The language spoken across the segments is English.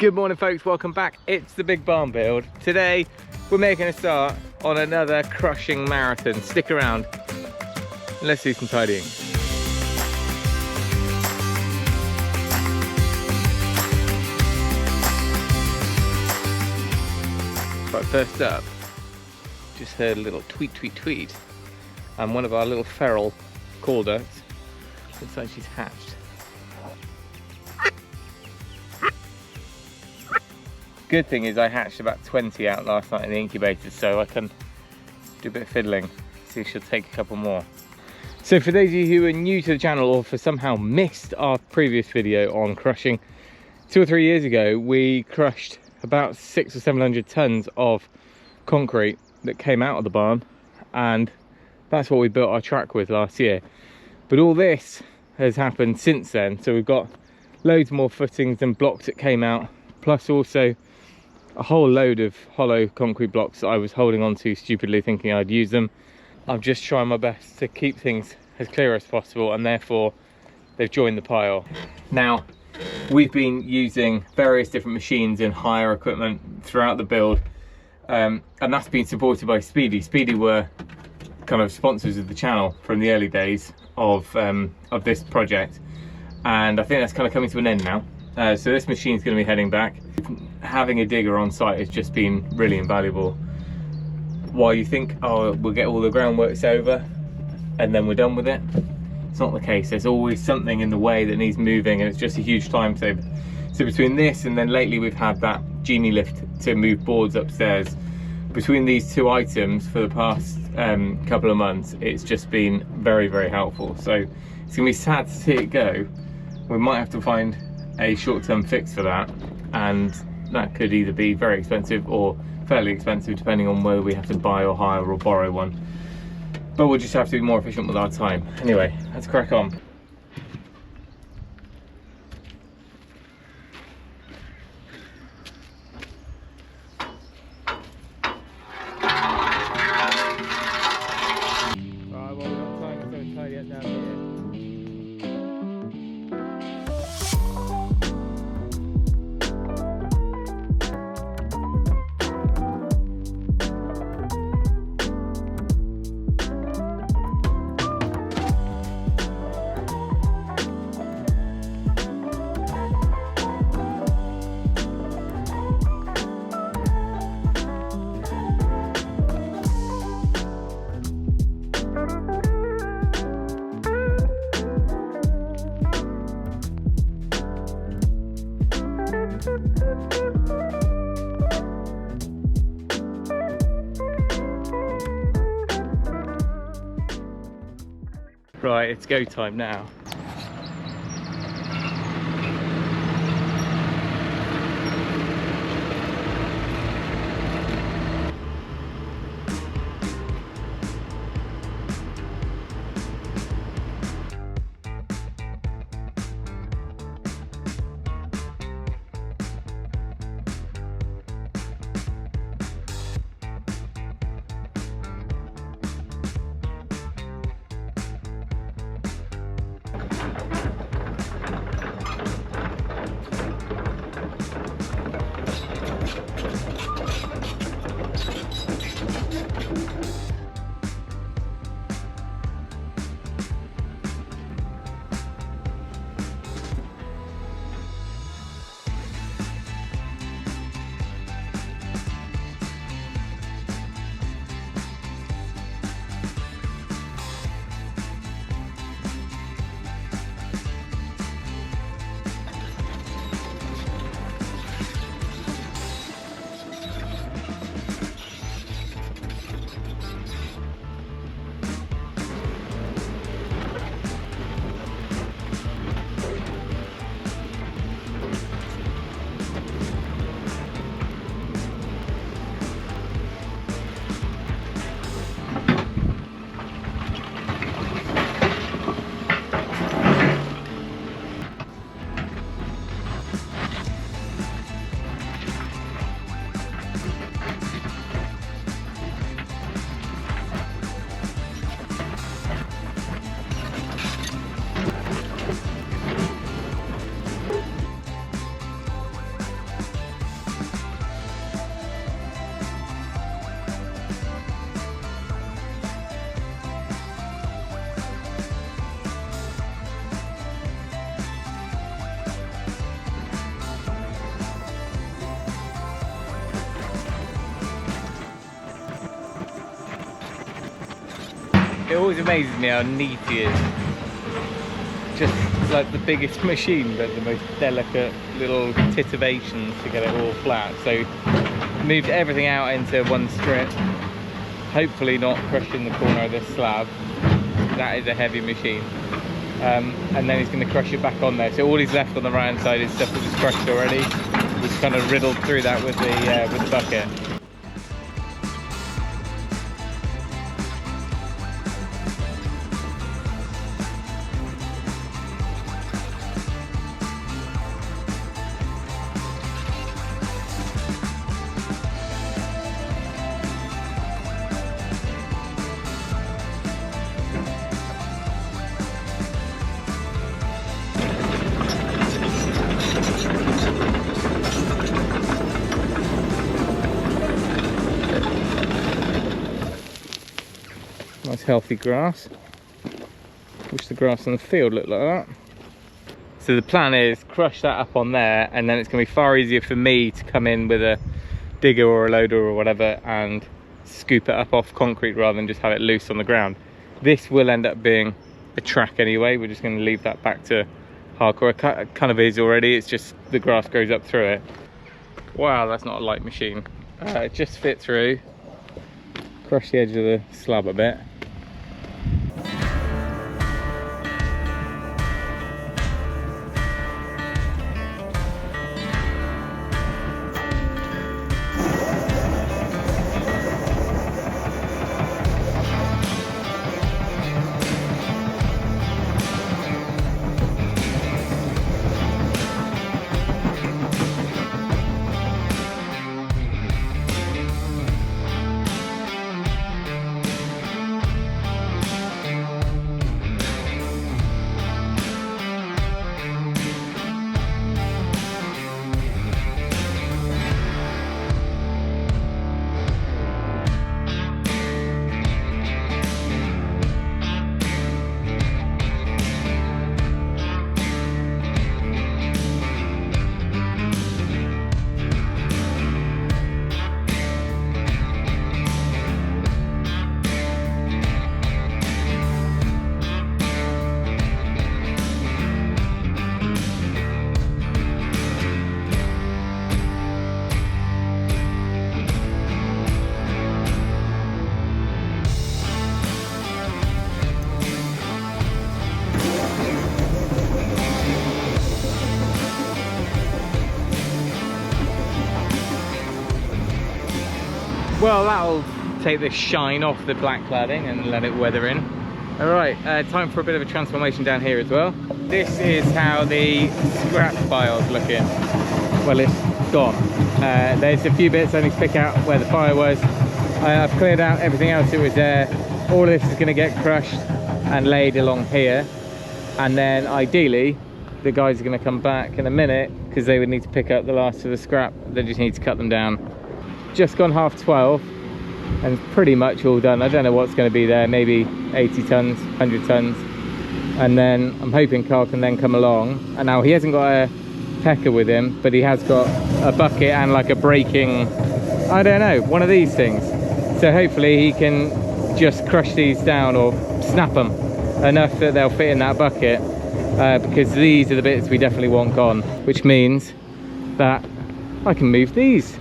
Good morning folks, welcome back. It's the Big Barn Build. Today we're making a start on another crushing marathon. Stick around and let's do some tidying. Right, first up, just heard a little tweet tweet tweet and one of our little feral cordats looks like she's hatched. Good thing is I hatched about 20 out last night in the incubator, so I can do a bit of fiddling, see if she'll take a couple more. So for those of you who are new to the channel or for somehow missed our previous video on crushing, 2 or 3 years ago we crushed about 600 or 700 tons of concrete that came out of the barn, and that's what we built our track with last year. But all this has happened since then, so we've got loads more footings and blocks that came out, plus also a whole load of hollow concrete blocks that I was holding on to stupidly thinking I'd use them. I'm just trying my best to keep things as clear as possible, and therefore they've joined the pile. Now, we've been using various different machines and hire equipment throughout the build, and that's been supported by Speedy. Speedy were kind of sponsors of the channel from the early days of this project, and I think that's kind of coming to an end now. So this machine's going to be heading back. Having a digger on site has just been really invaluable. While you think, oh, we'll get all the groundworks over and then we're done with it, it's not the case. There's always something in the way that needs moving, and it's just a huge time saver. So between this and then lately we've had that genie lift to move boards upstairs, between these two items for the past couple of months, it's just been very, very helpful. So it's going to be sad to see it go. We might have to find a short-term fix for that, and that could either be very expensive or fairly expensive depending on whether we have to buy or hire or borrow one, but we'll just have to be more efficient with our time. Anyway, let's crack on. Right, well, we've got time to tidy it down here. Right, it's go time now. It always amazes me how neat he is. Just like the biggest machine, but the most delicate little titivations to get it all flat. So moved everything out into one strip, hopefully not crushing the corner of this slab. That is a heavy machine. And then he's going to crush it back on there. So all he's left on the right hand side is stuff that was crushed already. He's kind of riddled through that with the bucket. Nice healthy grass. Wish the grass on the field looked like that. So the plan is crush that up on there, and then it's going to be far easier for me to come in with a digger or a loader or whatever and scoop it up off concrete rather than just have it loose on the ground. This will end up being a track anyway. We're just going to leave that back to hardcore. It kind of is already, it's just the grass grows up through it. Wow, that's not a light machine. It just fit through. Crush the edge of the slab a bit. Well, that'll take the shine off the black cladding and let it weather in. Alright, time for a bit of a transformation down here as well. This is how the scrap pile's looking. Well, it's gone. There's a few bits I need to pick out where the fire was. I've cleared out everything else that was there. All of this is going to get crushed and laid along here. And then ideally, the guys are going to come back in a minute because they would need to pick up the last of the scrap. They just need to cut them down. Just gone 12:30 and pretty much all done. I don't know what's going to be there, maybe 80 tons, 100 tons. And then I'm hoping Carl can then come along. And now he hasn't got a pecker with him, but he has got a bucket and like a breaking, I don't know, one of these things. So hopefully he can just crush these down or snap them enough that they'll fit in that bucket, because these are the bits we definitely want gone, which means that I can move these.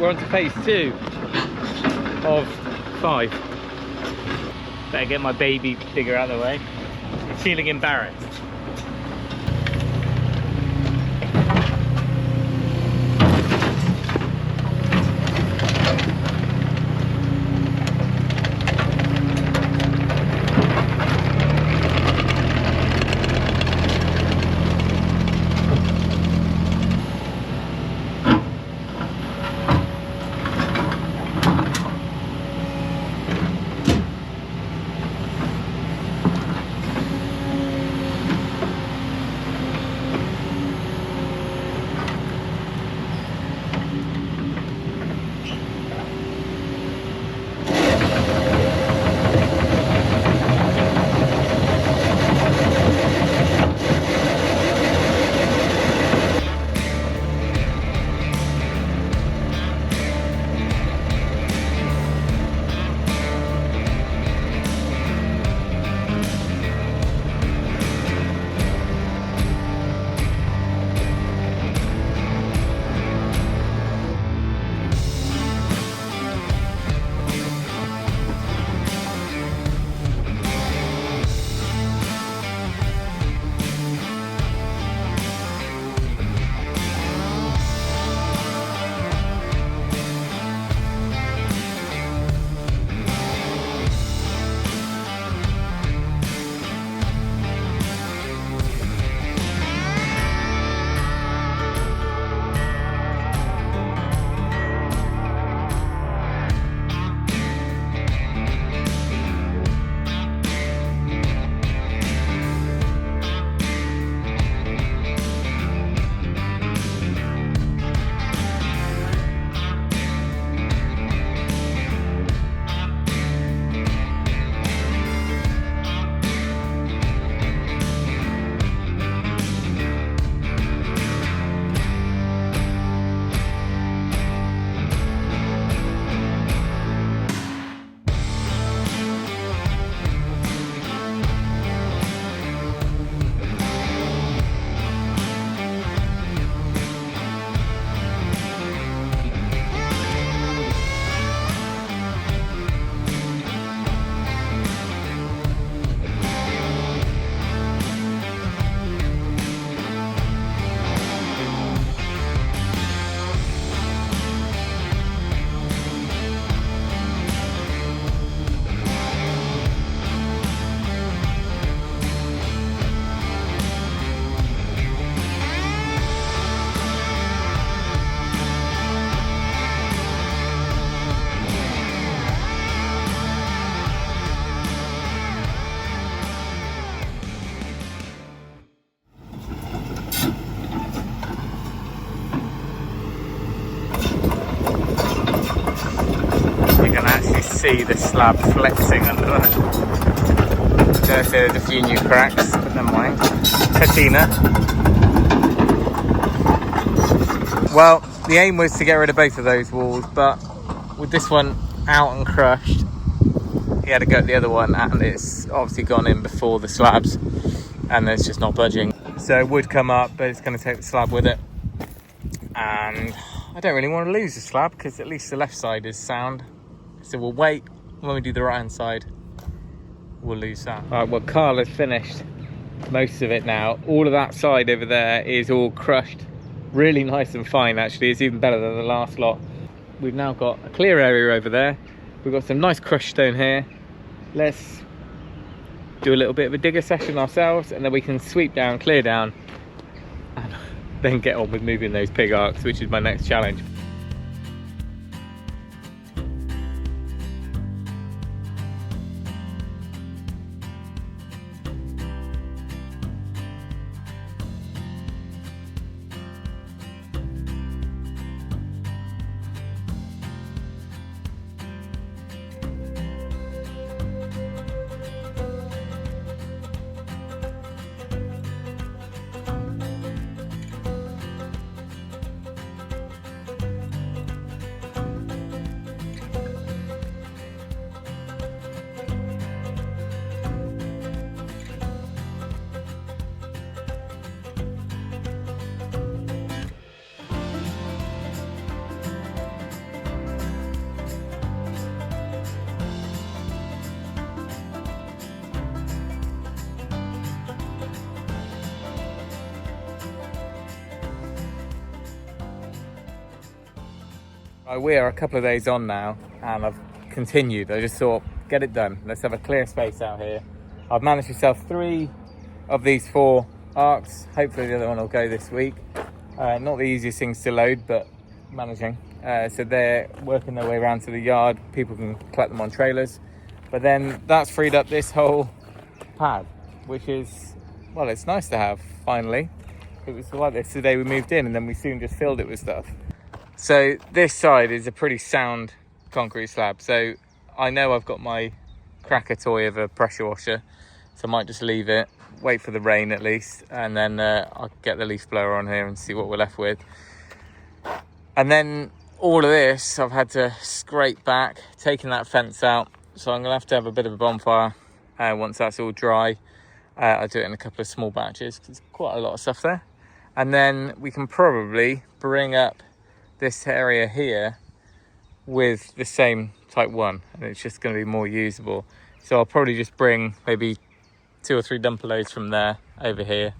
We're on to phase 2 of 5. Better get my baby digger out of the way. I'm feeling embarrassed. see the slab flexing under that. There's a few new cracks, but never mind. Patina. Well, the aim was to get rid of both of those walls, but with this one out and crushed, he had to go at the other one, and it's obviously gone in before the slabs, and it's just not budging. So it would come up, but it's going to take the slab with it. And I don't really want to lose the slab, because at least the left side is sound. So we'll wait. When we do the right hand side, we'll lose that. Right, well, Carl has finished most of it now. All of that side over there is all crushed. Really nice and fine, actually. It's even better than the last lot. We've now got a clear area over there. We've got some nice crushed stone here. Let's do a little bit of a digger session ourselves, and then we can sweep down, clear down, and then get on with moving those pig arcs, which is my next challenge. We are a couple of days on now, and I've continued. I just thought, get it done. Let's have a clear space out here. I've managed myself 3 of these 4 arcs. Hopefully the other one will go this week. Not the easiest things to load, but managing. So they're working their way around to the yard. People can collect them on trailers. But then that's freed up this whole pad, which is, well, it's nice to have, finally. It was like this the day we moved in, and then we soon just filled it with stuff. So this side is a pretty sound concrete slab. So I know I've got my cracker toy of a pressure washer, so I might just leave it, wait for the rain at least, and then I'll get the leaf blower on here and see what we're left with. And then all of this I've had to scrape back, taking that fence out, so I'm gonna have to have a bit of a bonfire once that's all dry. I'll do it in a couple of small batches because there's quite a lot of stuff there, and then we can probably bring up this area here with the same type 1, and it's just going to be more usable. So I'll probably just bring maybe 2 or 3 dumper loads from there over here.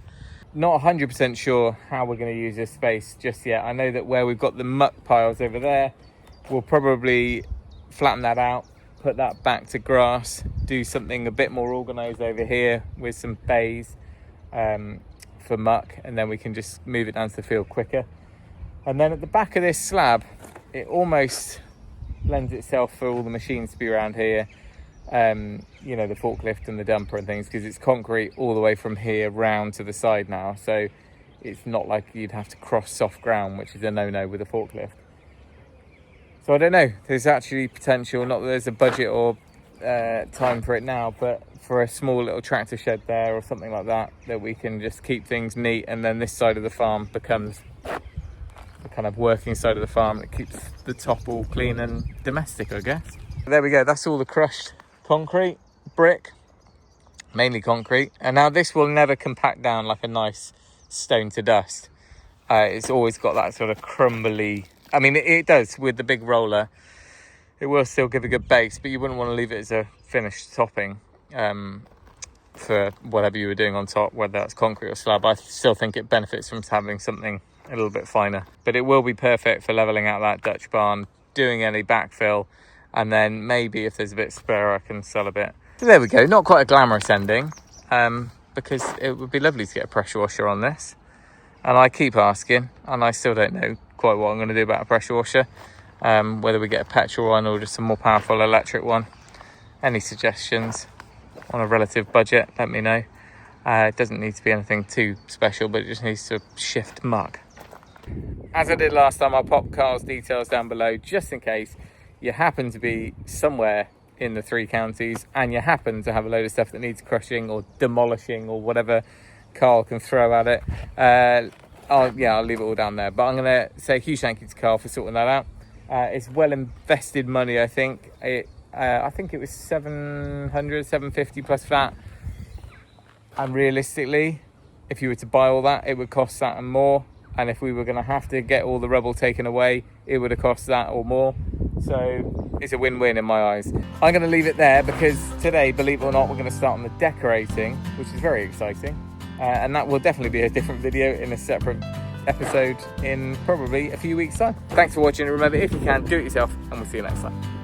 Not 100% sure how we're going to use this space just yet. I know that where we've got the muck piles over there, we'll probably flatten that out, put that back to grass, do something a bit more organised over here with some bays for muck, and then we can just move it down to the field quicker. And then at the back of this slab, it almost lends itself for all the machines to be around here. You know, the forklift and the dumper and things, because it's concrete all the way from here round to the side now. So it's not like you'd have to cross soft ground, which is a no-no with a forklift. So I don't know, there's actually potential, not that there's a budget or time for it now, but for a small little tractor shed there or something like that, that we can just keep things neat, and then this side of the farm becomes the kind of working side of the farm. It keeps the top all clean and domestic, I guess. There we go, that's all the crushed concrete, brick, mainly concrete. And now this will never compact down like a nice stone to dust. It's always got that sort of crumbly, I mean it does with the big roller. It will still give a good base, but you wouldn't want to leave it as a finished topping for whatever you were doing on top, whether that's concrete or slab. I still think it benefits from having something a little bit finer, but it will be perfect for leveling out that Dutch barn, doing any backfill, and then maybe if there's a bit spare I can sell a bit. So there we go, not quite a glamorous ending, because it would be lovely to get a pressure washer on this, and I keep asking, and I still don't know quite what I'm going to do about a pressure washer, whether we get a petrol one or just a more powerful electric one. Any suggestions on a relative budget, let me know. It doesn't need to be anything too special, but it just needs to shift muck. As I did last time, I'll pop Carl's details down below just in case you happen to be somewhere in the 3 counties, and you happen to have a load of stuff that needs crushing or demolishing or whatever Carl can throw at it, I'll leave it all down there. But I'm going to say a huge thank you to Carl for sorting that out. It's well invested money, I think. I think it was 750 plus VAT. And realistically, if you were to buy all that, it would cost that and more. And if we were going to have to get all the rubble taken away, it would have cost that or more. So it's a win-win in my eyes. I'm going to leave it there because today, believe it or not, we're going to start on the decorating, which is very exciting. And that will definitely be a different video in a separate episode in probably a few weeks' time. Thanks for watching, and remember, if you can, do it yourself, and we'll see you next time.